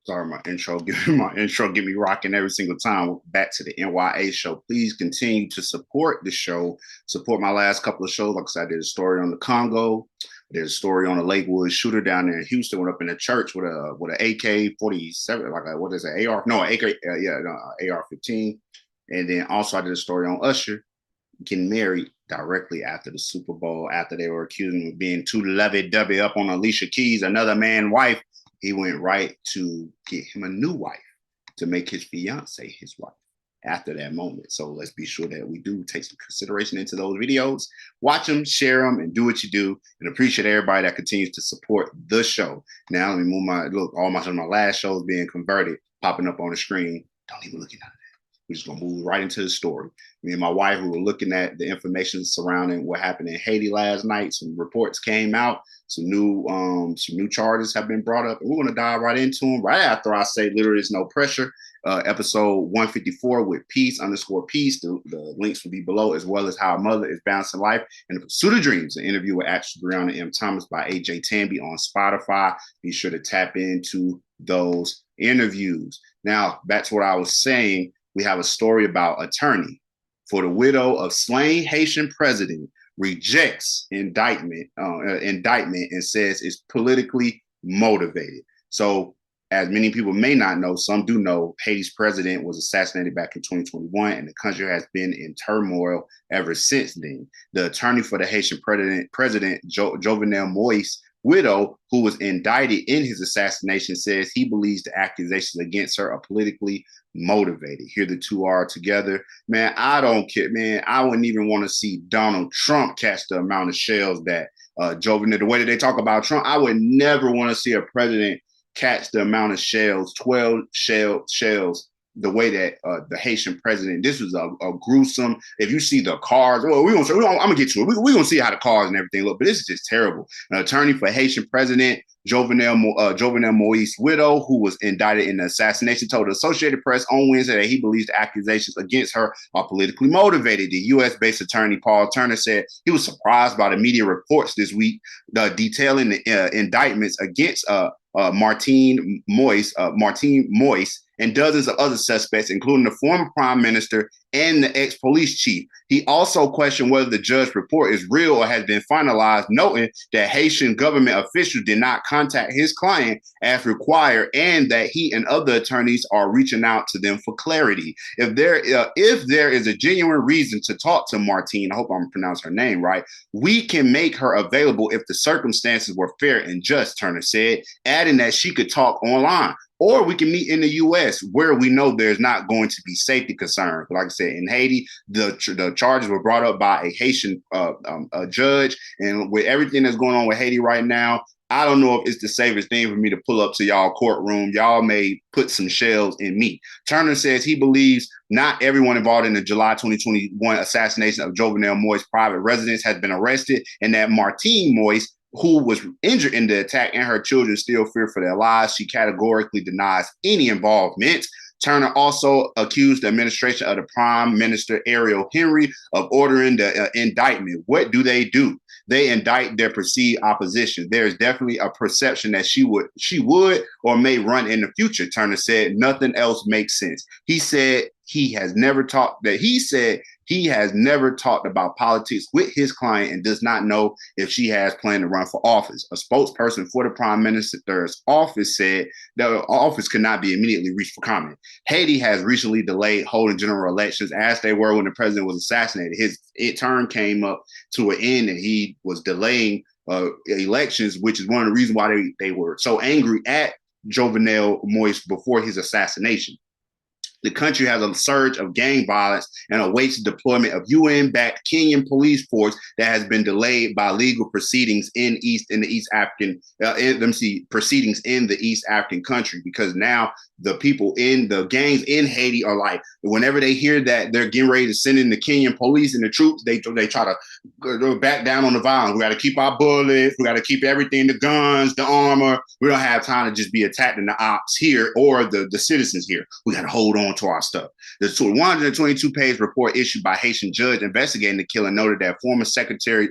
Sorry, my intro get me rocking every single time. Back to the N.y.a show. Please continue to support the show. Support my last couple of shows. Like I said, I did a story on the Congo. I did a story on the Lakewood shooter down there in Houston. Went up in a church with an AK-47, like what is it, AR? No, AK, AR-15. And then also I did a story on Usher getting married directly after the Super Bowl, after they were accusing him of being too lovey-dovey up on Alicia Keys, another man's wife. He went right to get him a new wife to make his fiance his wife after that moment. So let's be sure that we do take some consideration into those videos. Watch them, share them, and do what you do. And appreciate everybody that continues to support the show. Now let me move all my last shows being converted, popping up on the screen. Don't even look at that. We're just gonna move right into the story. Me and my wife, we were looking at the information surrounding what happened in Haiti last night. Some reports came out. Some new charges have been brought up, and we're gonna dive right into them right after I say literally there's no pressure. Episode 154 with peace_peace. The links will be below, as well as how a mother is balancing life in the pursuit of dreams. An interview with actress Breyonna M. Thomas by Ajay Tambe on Spotify. Be sure to tap into those interviews. Now, back to what I was saying. We have a story about attorney for the widow of slain Haitian president rejects indictment and says it's politically motivated. So, as many people may not know, some do know, Haiti's president was assassinated back in 2021, and the country has been in turmoil ever since then. The attorney for the Haitian president jovenelmoise widow, who was indicted in his assassination, says he believes the accusations against her are politically motivated. Here the two are together. Man, I don't care, man. I wouldn't even want to see Donald Trump catch the amount of shells that Jovenel, the way that they talk about Trump, I would never want to see a president catch the amount of shells, 12 shells, the way that the Haitian president, this was a gruesome, if you see the cars, well, I'm gonna get to it. We're gonna see how the cars and everything look, but this is just terrible. An attorney for Haitian president jovenelmoise widow, who was indicted in the assassination, told the Associated Press on Wednesday that he believes the accusations against her are politically motivated. The U.S.-based attorney Paul Turner said he was surprised by the media reports this week detailing the indictments against martinemoise and dozens of other suspects, including the former prime minister and the ex-police chief. He also questioned whether the judge's report is real or has been finalized, noting that Haitian government officials did not contact his client as required, and that he and other attorneys are reaching out to them for clarity. If there is a genuine reason to talk to Martine, I hope I'm pronouncing her name right, we can make her available if the circumstances were fair and just, Turner said, adding that she could talk online. Or we can meet in the U.S. where we know there's not going to be safety concerns. But like I said, in Haiti, the charges were brought up by a Haitian judge. And with everything that's going on with Haiti right now, I don't know if it's the safest thing for me to pull up to y'all courtroom. Y'all may put some shells in me. Turner says he believes not everyone involved in the July 2021 assassination of jovenelmoise private residence has been arrested, and that martinemoise, who was injured in the attack, and her children still fear for their lives. She categorically denies any involvement. Turner also accused the administration of the Prime Minister Ariel Henry of ordering the indictment. What do? They indict their perceived opposition. There is definitely a perception that she would or may run in the future, Turner said. Nothing else makes sense. He said he has never talked about politics with his client and does not know if she has planned to run for office. A spokesperson for the Prime Minister's office said the office could not be immediately reached for comment. Haiti has recently delayed holding general elections, as they were when the president was assassinated. His term came up to an end, and he was delaying elections, which is one of the reasons why they were so angry at jovenelmoise before his assassination. The country has a surge of gang violence and awaits the deployment of UN-backed Kenyan police force that has been delayed by legal proceedings proceedings in the East African country, because now the people in the gangs in Haiti are like, whenever they hear that they're getting ready to send in the Kenyan police and the troops, they try to go back down on the violence. We got to keep our bullets. We got to keep everything, the guns, the armor. We don't have time to just be attacking the ops here or the citizens here. We got to hold on to our stuff. The 122-page report issued by Haitian judge investigating the killing noted that former Secretary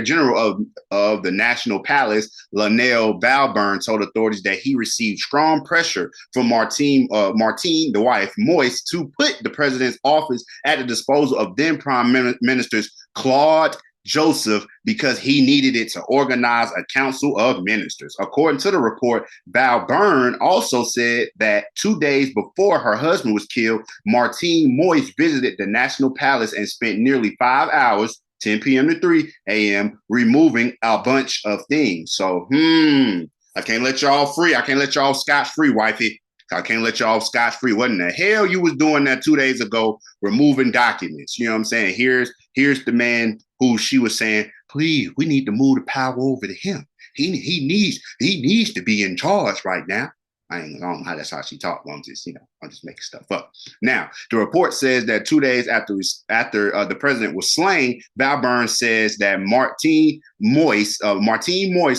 General of the National Palace, Lionel Balburn, told authorities that he received strong pressure from Martine, the wife, Moise, to put the president's office at the disposal of then Prime Ministers Claude-Joseph because he needed it to organize a council of ministers. According to the report, Balburn also said that 2 days before her husband was killed, martinemoise visited the National Palace and spent nearly 5 hours, 10 p.m. to 3 a.m., removing a bunch of things. So, I can't let y'all free. I can't let y'all scotch-free, wifey. I can't let y'all scotch-free. What in the hell you was doing that 2 days ago, removing documents? You know what I'm saying? Here's the man who she was saying, please, we need to move the power over to him. He needs to be in charge right now. I don't know how that's how she talked. I'm just making stuff up. Now, the report says that 2 days after the president was slain, Balburn says that martinemoise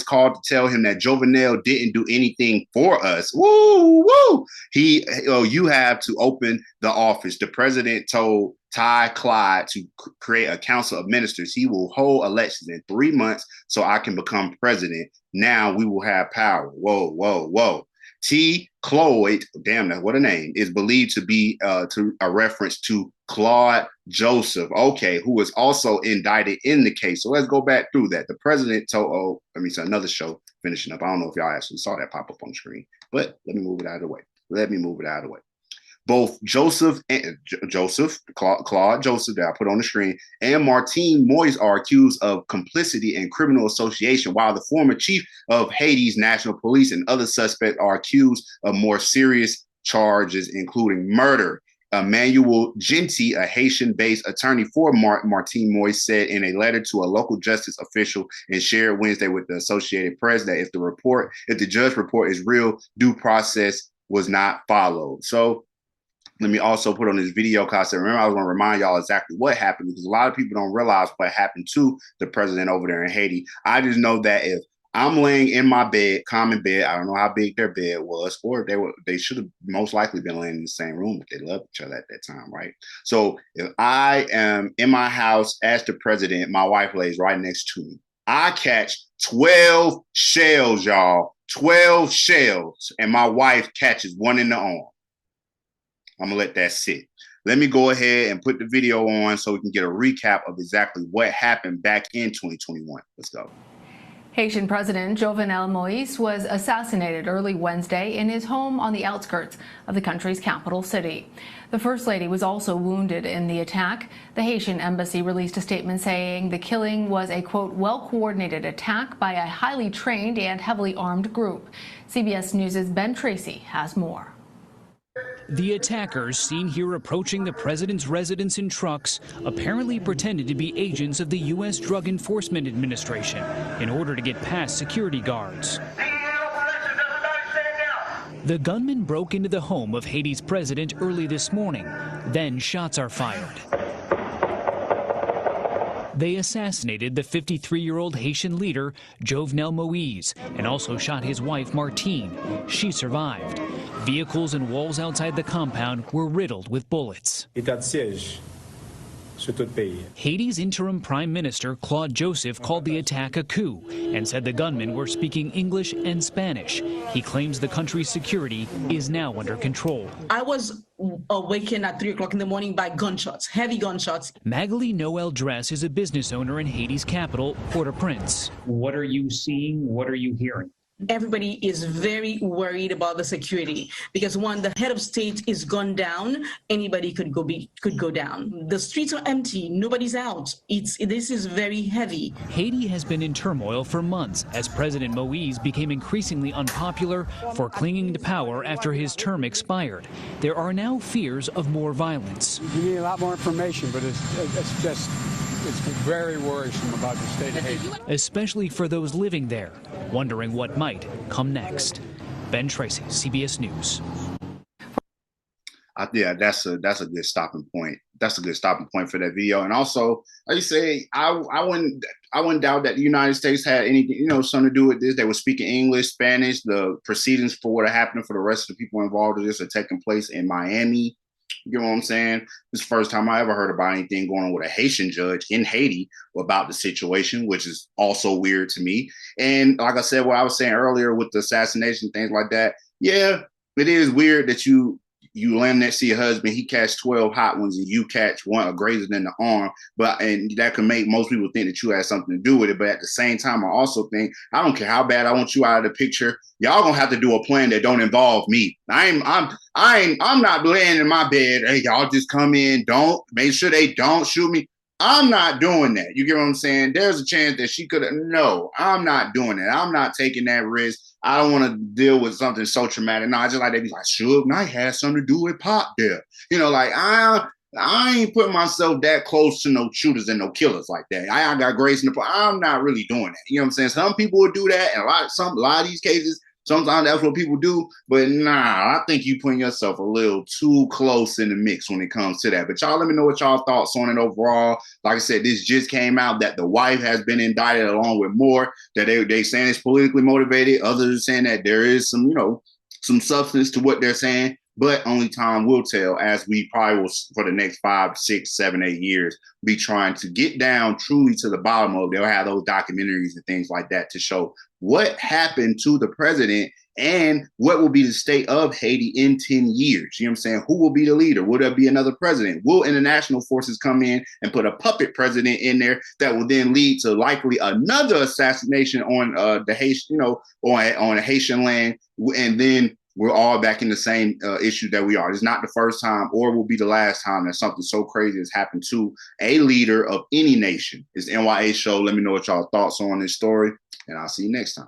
called to tell him that Jovenel didn't do anything for us. Woo, woo! You have to open the office. The president told Ty Clyde to create a council of ministers. He will hold elections in 3 months so I can become president. Now we will have power. Whoa, whoa, whoa. T. Cloyd, damn, that what a name, is believed to be to a reference to Claude-Joseph, okay, who was also indicted in the case. So let's go back through that. The president told, another show finishing up. I don't know if y'all actually saw that pop up on the screen, but let me move it out of the way. Both Claude Joseph that I put on the screen, and martinemoise are accused of complicity and criminal association, while the former chief of Haiti's national police and other suspects are accused of more serious charges, including murder. Emmanuel Genty, a Haitian-based attorney for martinemoise, said in a letter to a local justice official and shared Wednesday with the Associated Press that if the judge report is real, due process was not followed. So let me also put on this video because remember I was going to remind y'all exactly what happened, because a lot of people don't realize what happened to the president over there in Haiti. I just know that if I'm laying in my bed, common bed, I don't know how big their bed was, or they should have most likely been laying in the same room if they loved each other at that time, right? So if I am in my house as the president, my wife lays right next to me. I catch 12 shells, y'all, 12 shells, and my wife catches one in the arm. I'm gonna let that sit. Let me go ahead and put the video on so we can get a recap of exactly what happened back in 2021. Let's go. Haitian President Jovenelmoise was assassinated early Wednesday in his home on the outskirts of the country's capital city. The First Lady was also wounded in the attack. The Haitian embassy released a statement saying the killing was a, quote, well-coordinated attack by a highly trained and heavily armed group. CBS News' Ben Tracy has more. The attackers, seen here approaching the president's residence in trucks, apparently pretended to be agents of the U.S. Drug Enforcement Administration in order to get past security guards. The gunman broke into the home of Haiti's president early this morning. Then shots are fired. They assassinated the 53-year-old Haitian leader, Jovenel Moise, and also shot his wife, Martine. She survived. Vehicles and walls outside the compound were riddled with bullets. Haiti's interim prime minister, Claude-Joseph, called the attack a coup and said the gunmen were speaking English and Spanish. He claims the country's security is now under control. I was awakened at 3 o'clock in the morning by gunshots, heavy gunshots. Magali Noel Dress is a business owner in Haiti's capital, Port-au-Prince. What are you seeing? What are you hearing? Everybody is very worried about the security because one, the head of state is gone down. Anybody could go down. The streets are empty. Nobody's out. This is very heavy. Haiti has been in turmoil for months as President Moise became increasingly unpopular for clinging to power after his term expired. There are now fears of more violence. You need a lot more information, but it's very worrisome about the state of Haiti. Especially for those living there, wondering what might come next. Ben Tracy, CBS News. Yeah, that's a good stopping point. That's a good stopping point for that video. And also, like you say, I wouldn't doubt that the United States had anything, something to do with this. They were speaking English, Spanish. The proceedings for what happened for the rest of the people involved in this are taking place in Miami. You know what I'm saying? This is the first time I ever heard about anything going on with a Haitian judge in Haiti about the situation, which is also weird to me. And like I said, what I was saying earlier with the assassination, things like that. Yeah, it is weird that you land next to your husband, he catch 12 hot ones and you catch one, a grazing in the arm. And that can make most people think that you had something to do with it. But at the same time, I also think, I don't care how bad I want you out of the picture. Y'all gonna have to do a plan that don't involve me. I'm not laying in my bed. Hey, y'all just come in. Don't make sure they don't shoot me. I'm not doing that. You get what I'm saying? There's a chance that she could have. No, I'm not doing that. I'm not taking that risk. I don't want to deal with something so traumatic. No, I just like to be like, Suge Knight had something to do with Pop there. Like I ain't putting myself that close to no shooters and no killers like that. I got grace in the. I'm not really doing that. You know what I'm saying? Some people would do that, and a lot of these cases. Sometimes that's what people do, but nah, I think you putting yourself a little too close in the mix when it comes to that. But y'all let me know what y'all thoughts on it overall. Like I said, this just came out that the wife has been indicted along with more, that they saying it's politically motivated. Others are saying that there is some, some substance to what they're saying, but only time will tell, as we probably will, for the next 5, 6, 7, 8 years, be trying to get down truly to the bottom of it. They'll have those documentaries and things like that to show what happened to the president and what will be the state of Haiti in 10 years. You know what I'm saying? Who will be the leader? Will there be another president? Will international forces come in and put a puppet president in there that will then lead to likely another assassination on the Haitian, on Haitian land? And then we're all back in the same issue that we are. It's not the first time or will be the last time that something so crazy has happened to a leader of any nation. It's N.y.a show. Let me know what y'all thoughts on this story, and I'll see you next time.